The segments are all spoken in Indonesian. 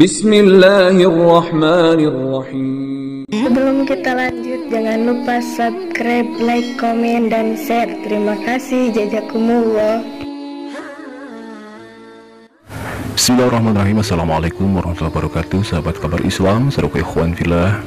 Bismillahirrahmanirrahim. Sebelum kita lanjut, jangan lupa subscribe, like, komen, dan share. Terima kasih. Jazakumullah. Bismillahirrahmanirrahim. Assalamualaikum warahmatullahi wabarakatuh. Sahabat kabar Islam, saudara ikhwan fillah,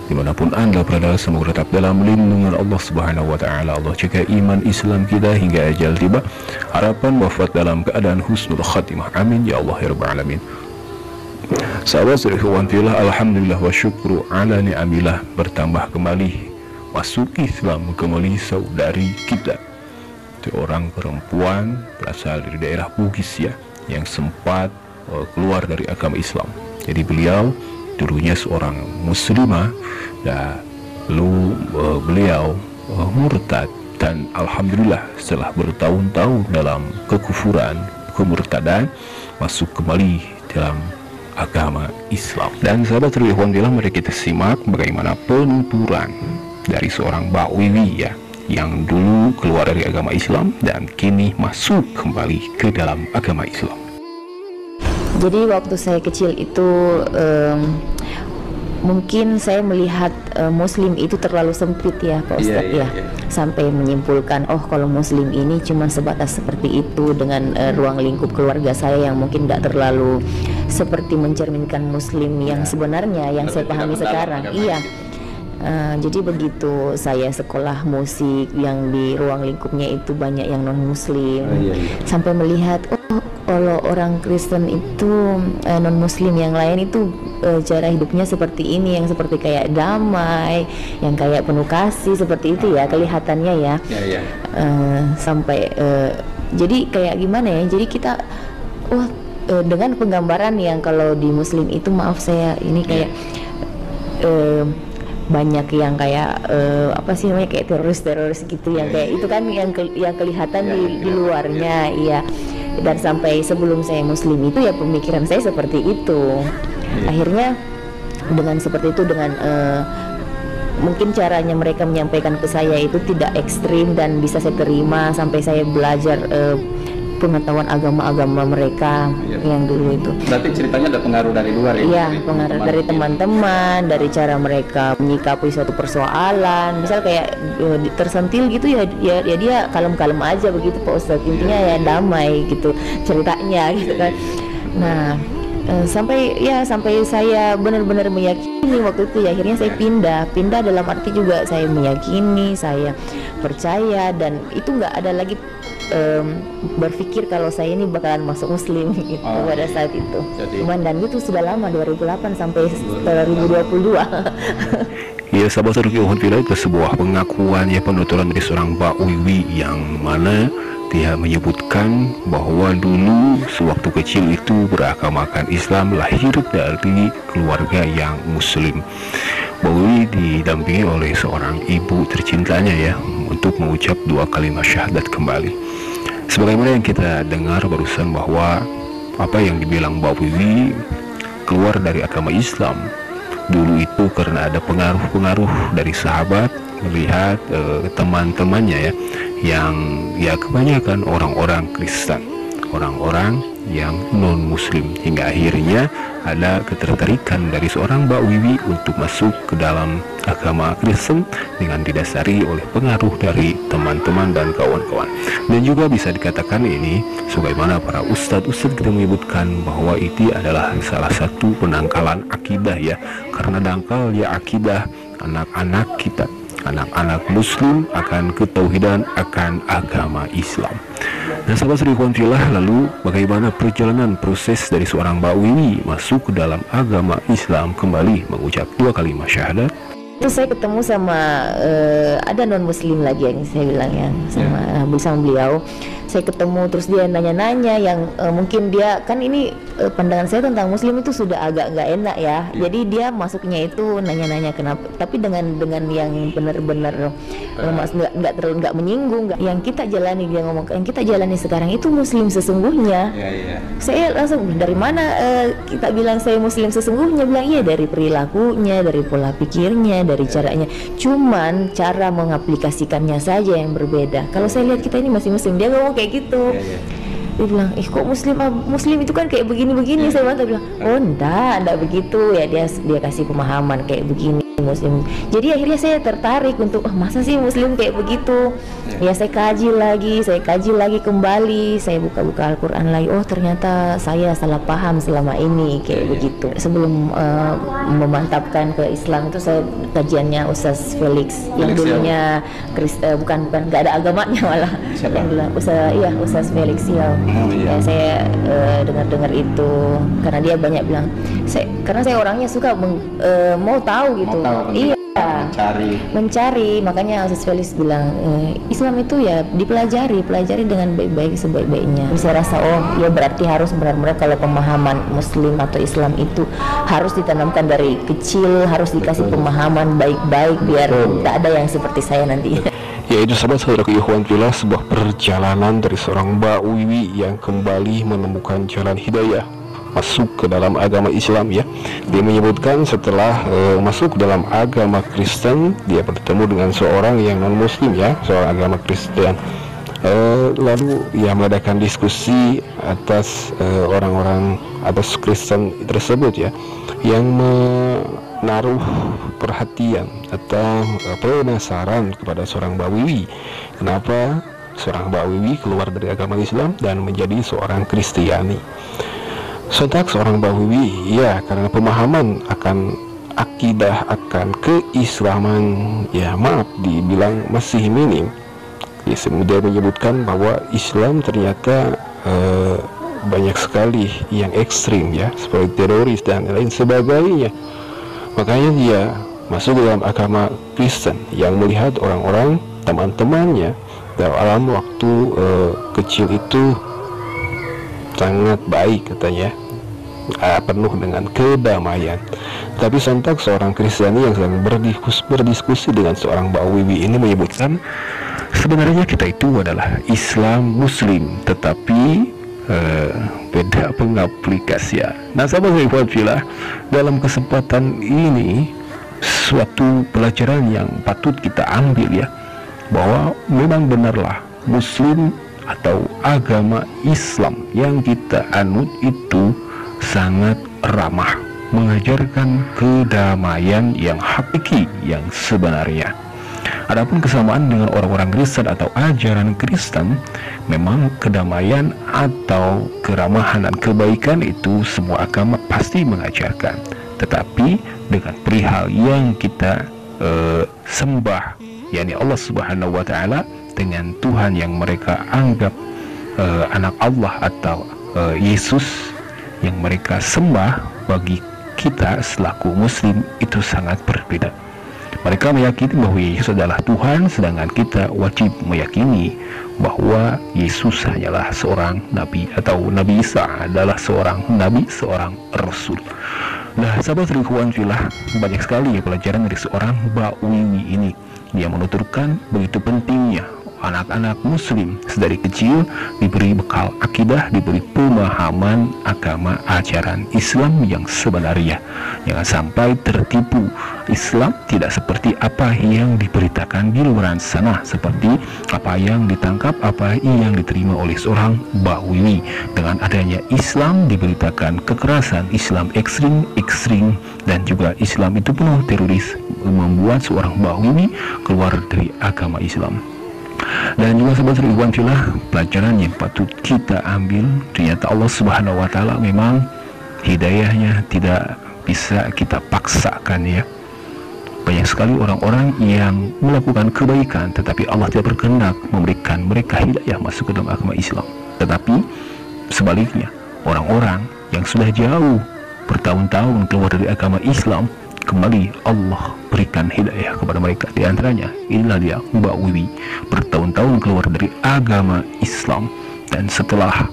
dimanapun anda berada, semoga tetap dalam lindungan Allah Subhanahu wa Ta'ala. Allah jaga iman Islam kita hingga ajal tiba. Harapan wafat dalam keadaan husnul khatimah. Amin ya Allah ya Rabbal Alamin. Sahabat ikhwan fillah, alhamdulillah wa syukru ala ni'amillah, bertambah kembali masuk Islam kembali saudari kita, seorang perempuan berasal dari daerah Bugis ya, yang sempat keluar dari agama Islam. Jadi beliau dulunya seorang muslimah, dan lalu beliau murtad, dan alhamdulillah setelah bertahun-tahun dalam kekufuran, kemurtadan, masuk kembali dalam agama Islam. Dan sahabat ikhwan fillah, mari kita simak bagaimana penuturan dari seorang Mbak Wiwi ya, yang dulu keluar dari agama Islam dan kini masuk kembali ke dalam agama Islam. Jadi waktu saya kecil itu mungkin saya melihat Muslim itu terlalu sempit ya Pak Ustadz ya. Sampai menyimpulkan, oh kalau Muslim ini cuma sebatas seperti itu, dengan ruang lingkup keluarga saya yang mungkin tidak terlalu seperti mencerminkan Muslim yang sebenarnya yang saya pahami sekarang. Iya. Jadi begitu saya sekolah musik yang di ruang lingkupnya itu banyak yang non Muslim, sampai melihat, oh kalau orang Kristen itu non Muslim yang lain itu cara hidupnya seperti ini, yang seperti kayak damai, yang kayak penuh kasih, seperti itu ya kelihatannya ya. Sampai jadi kayak gimana ya, jadi kita dengan penggambaran yang kalau di Muslim itu, maaf saya ini kayak banyak yang kayak apa sih namanya, kayak teroris gitu, yang kayak itu kan yang kelihatan di luarnya. Iya. Dan sampai sebelum saya Muslim itu ya pemikiran saya seperti itu. Akhirnya dengan seperti itu, dengan mungkin caranya mereka menyampaikan ke saya itu tidak ekstrim dan bisa saya terima, sampai saya belajar pengetahuan agama-agama mereka yang dulu itu. Berarti ceritanya ada pengaruh dari luar ya? Iya, pengaruh dari teman-teman, dari cara mereka menyikapi suatu persoalan. Misal kayak tersentil gitu ya dia kalem-kalem aja begitu Pak Ustadz. Intinya ya damai gitu ceritanya gitu kan. Nah, sampai saya benar-benar meyakini waktu itu ya, akhirnya saya pindah dalam arti juga saya meyakini, saya percaya, dan itu nggak ada lagi berpikir kalau saya ini bakalan masuk Muslim gitu pada saat itu. Cuman dan itu sudah lama, 2008 sampai 2022. Ya sahabat ikhwan fillah, itu sebuah pengakuan ya, penuturan dari seorang Mbak Wiwi, yang mana dia menyebutkan bahwa dulu sewaktu kecil itu beragamakan Islam, lahir dari keluarga yang Muslim. Mbak Wiwi didampingi oleh seorang ibu tercintanya ya, untuk mengucap 2 kalimat syahadat kembali. Sebagaimana yang kita dengar barusan, bahwa apa yang dibilang Mbak Wiwi keluar dari agama Islam dulu itu karena ada pengaruh-pengaruh dari sahabat, melihat teman-temannya ya, yang ya kebanyakan orang-orang Kristen, orang-orang yang non-Muslim, hingga akhirnya ada ketertarikan dari seorang Mbak Wiwi untuk masuk ke dalam agama Kristen dengan didasari oleh pengaruh dari teman-teman dan kawan-kawan. Dan juga bisa dikatakan ini sebagaimana para ustadz-ustadz kita menyebutkan bahwa itu adalah salah satu penangkalan akidah ya, karena dangkal ya akidah anak-anak kita, anak-anak Muslim akan ketauhidan, akan agama Islam. Nah sahabat ikhwan fillah, lalu bagaimana perjalanan proses dari seorang Mbak Wiwi masuk ke dalam agama Islam, kembali mengucap 2 kalimat syahadat? Itu saya ketemu sama ada non Muslim lagi yang saya bilang ya, sama beliau. Saya ketemu, terus dia nanya-nanya yang mungkin dia kan ini pandangan saya tentang Muslim itu sudah agak nggak enak ya. Jadi dia masuknya itu nanya-nanya kenapa, tapi dengan yang benar-benar nggak menyinggung. Yang kita jalani, dia ngomong yang kita jalani sekarang itu Muslim sesungguhnya. Saya langsung, dari mana kita bilang saya Muslim sesungguhnya? Bilang iya, dari perilakunya, dari pola pikirnya, dari caranya. Cuman cara mengaplikasikannya saja yang berbeda. Kalau saya lihat kita ini masih Muslim, dia ngomong kayak gitu. Dia bilang, kok muslim itu kan kayak begini-begini. Saya bilang, oh enggak begitu ya, dia kasih pemahaman kayak begini muslim. Jadi akhirnya saya tertarik untuk masa sih muslim kayak begitu. Ya saya kaji lagi kembali, saya buka-buka Al-Quran lagi. Oh ternyata saya salah paham selama ini kayak begitu. Sebelum memantapkan ke Islam itu saya kajiannya Ustaz Felix yang dulunya bukan nggak ada agamanya malah. Siapa? Yang Ustaz Felix ya. Ya saya dengar itu karena dia banyak bilang, karena saya orangnya suka mau tahu gitu. Iya, mencari. Makanya Ustaz Felix bilang Islam itu ya pelajari dengan baik-baik sebaik-baiknya. Saya rasa ya berarti harus benar-benar kalau pemahaman Muslim atau Islam itu harus ditanamkan dari kecil, harus dikasih pemahaman baik-baik biar tak ada yang seperti saya nanti. Yaitu saudara ikhwan fillah, sebuah perjalanan dari seorang Mbak Wiwi yang kembali menemukan jalan hidayah masuk ke dalam agama Islam ya. Dia menyebutkan setelah masuk dalam agama Kristen, dia bertemu dengan seorang yang non muslim ya, seorang agama Kristen. Lalu ia mengadakan diskusi atas orang-orang atas Kristen tersebut ya, yang menaruh perhatian atau penasaran kepada seorang Mbak Wiwi. Kenapa seorang Mbak Wiwi keluar dari agama Islam dan menjadi seorang Kristiani? Sontak seorang Mbak Wiwi, ya karena pemahaman akan akidah, akan keislaman, ya maaf dibilang masih minim. Ya, dia menyebutkan bahwa Islam ternyata banyak sekali yang ekstrim ya, seperti teroris dan lain sebagainya. Makanya dia masuk dalam agama Kristen yang melihat orang-orang teman-temannya dalam waktu kecil itu sangat baik katanya, penuh dengan kedamaian. Tapi sontak seorang Kristiani yang sedang berdiskusi dengan seorang Mbak Wiwi ini menyebutkan, sebenarnya kita itu adalah Islam Muslim, tetapi beda pengaplikasian. Nah sahabat ikhwan, dalam kesempatan ini suatu pelajaran yang patut kita ambil ya, bahwa memang benarlah Muslim atau agama Islam yang kita anut itu sangat ramah, mengajarkan kedamaian yang hakiki, yang sebenarnya. Adapun kesamaan dengan orang-orang Kristen atau ajaran Kristen, memang kedamaian atau keramahan dan kebaikan itu semua agama pasti mengajarkan. Tetapi dengan perihal yang kita sembah, yakni Allah Subhanahu wa Ta'ala, dengan Tuhan yang mereka anggap anak Allah atau Yesus yang mereka sembah, bagi kita selaku Muslim itu sangat berbeda. Mereka meyakini bahwa Yesus adalah Tuhan, sedangkan kita wajib meyakini bahwa Yesus hanyalah seorang nabi, atau Nabi Isa adalah seorang nabi, seorang rasul. Nah sahabat ikhwan fillah, banyak sekali ya pelajaran dari seorang Mbak Wiwi ini. Dia menuturkan begitu pentingnya anak-anak Muslim sedari kecil diberi bekal akidah, diberi pemahaman agama ajaran Islam yang sebenarnya. Jangan sampai tertipu. Islam tidak seperti apa yang diberitakan di luar sana, seperti apa yang ditangkap, apa yang diterima oleh seorang Mbak Wiwi. Dengan adanya Islam diberitakan kekerasan, Islam ekstrim, dan juga Islam itu penuh teroris, membuat seorang Mbak Wiwi keluar dari agama Islam. Dan juga sahabat ikhwan fillah, pelajaran yang patut kita ambil, ternyata Allah Subhanahu wa Ta'ala memang hidayahnya tidak bisa kita paksakan ya. Banyak sekali orang-orang yang melakukan kebaikan, tetapi Allah tidak berkehendak memberikan mereka hidayah masuk ke dalam agama Islam. Tetapi sebaliknya, orang-orang yang sudah jauh bertahun-tahun keluar dari agama Islam, kembali Allah berikan hidayah kepada mereka. Di antaranya inilah dia Mbak Wiwi, bertahun-tahun keluar dari agama Islam, dan setelah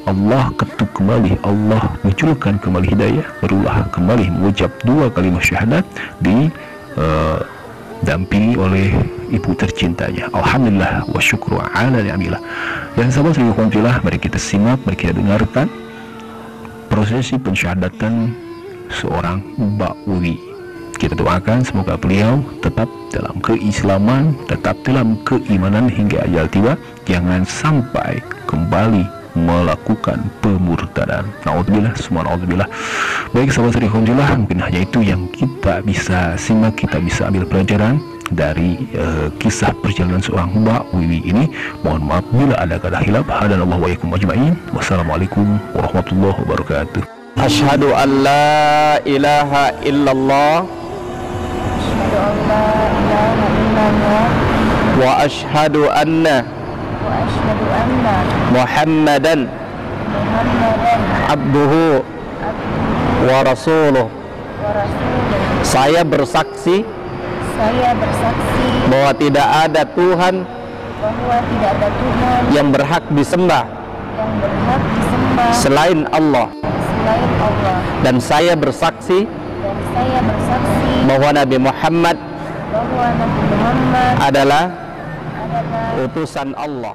Allah ketuk kembali, Allah munculkan kembali hidayah, barulah kembali mengucap 2 kalimat syahadat dampingi oleh ibu tercintanya. Alhamdulillah wa syukru ala ni'amillah. Dan sahabat ikhwan fillah, mari kita simak, mari kita dengarkan prosesi pensyahadatan seorang Mbak Wiwi. Kita doakan semoga beliau tetap dalam keislaman, tetap dalam keimanan hingga ajal tiba. Jangan sampai kembali melakukan pemurtadan. Naudzubillah, semua naudzubillah. Baik sahabat Sarikhonjulah, mungkin hanya itu yang kita bisa simak, kita bisa ambil pelajaran dari kisah perjalanan seorang Mbak Wiwi ini. Mohon maaf bila ada kata hilaf. Hadanallahu wa iyyakum ajma'in. Wassalamualaikum warahmatullahi wabarakatuh. Asyhadu an la ilaha illallah wa asyhadu anna Muhammadan abduhu wa rasuluh. Saya bersaksi bahwa tidak ada Tuhan yang berhak disembah selain Allah. Dan saya bersaksi bahwa Nabi Muhammad adalah utusan Allah.